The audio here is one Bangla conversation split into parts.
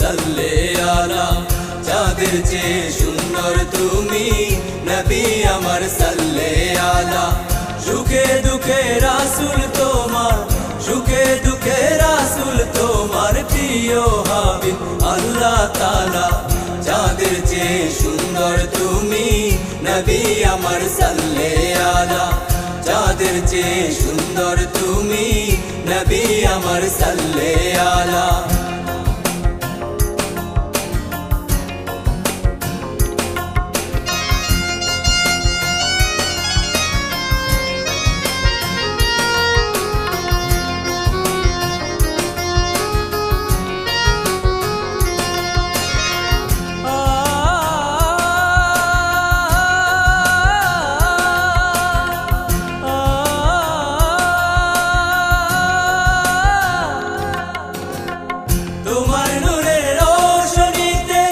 সাল্লে আলা, চাঁদের চেয়ে সুন্দর তুমি নবী আমার সাল্লে আলা। সুখে দুঃখে রাসূল তোমার, সুখে দুঃখে রাসূল তোমার প্রিয় হাবিব আল্লাহ তাআলা। চাঁদের চেয়ে সুন্দর তুমি নবী আমার সাল্লে আলা, চাঁদের চেয়ে সুন্দর তুমি নবী আমার সাল্লে আলা। তোমার নূরের রোশনীতে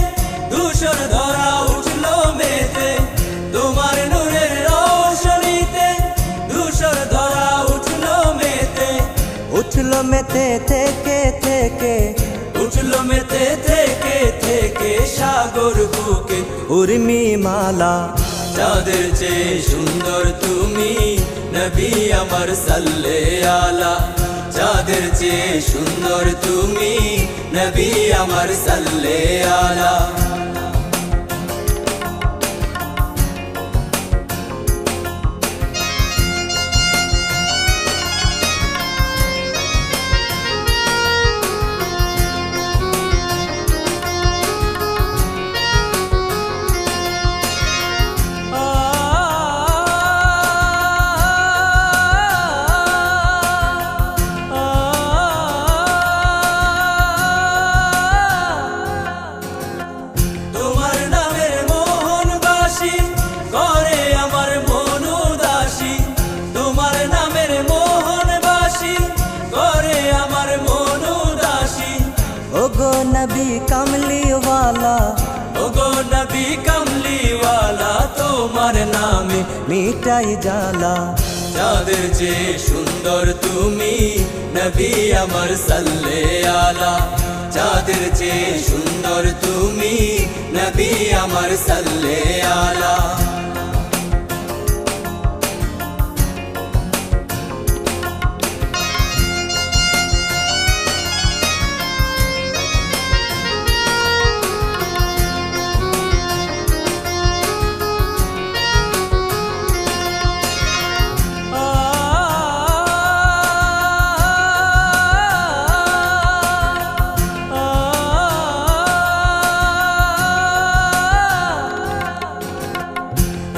ধূসর ধরা উঠলো মেতে, তোমার নূরের রোশনীতে ধূসর ধরা উঠলো মেতে, উঠলো মেতে থেকে থেকে, উঠলো মেতে থেকে থেকে সাগর বুকে উর্মি মালা। চাঁদের চেয়ে সুন্দর তুমি নবী আমার সাল্লে আলা, চাঁদের চেয়ে সুন্দর তুমি নবী আমার সাল্লে আলা। ওগো নবী কামলিওয়ালা, ওগো নবী কামলিওয়ালা, তোমার নামে মিটাই জ্বালা। চাঁদের চেয়ে সুন্দর তুমি নবী আমার সাল্লে আলা, চাঁদের চেয়ে সুন্দর তুমি নবী আমার সাল্লে আলা।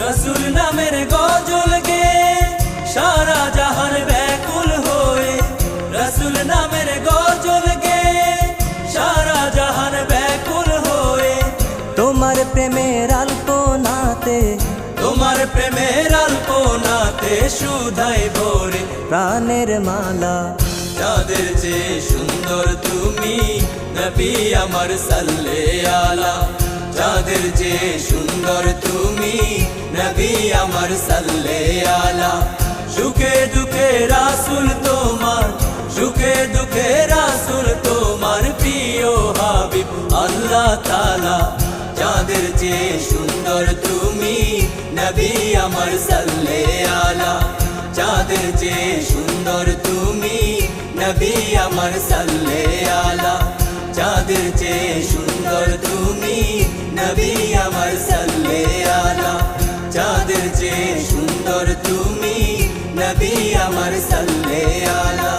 রসুল নামের গজল গে সারা জাহান ব্যাকুল হয়ে, রসুল নামের গজল গে সারা জাহান ব্যাকুল হয়ে, তোমার প্রেমের আলপনাতে, তোমার প্রেমের আলপনাতে সুধাই ভরে প্রাণের মালা। চাঁদের চেয়ে সুন্দর তুমি নবী আমার সাল্লে আলা, চাঁদের চেয়ে সুন্দর তুমি নবী আমার সাল্লে আলা। সুখে দুঃখে রাসূল তোমার, সুখে দুঃখে রাসূল তোমার প্রিয় হাবিব আল্লাহ তাআলা। চাঁদের চেয়ে সুন্দর তুমি নবী আমার সাল্লে আলা, চাঁদের চেয়ে সুন্দর তুমি নবী আমার সাল্লে আলা, চাঁদের চেয়ে সুন্দর তুমি নবী আমার সাল্লে আলা, চাঁদের চেয়ে সুন্দর তুমি নবী আমার সাল্লে আলা।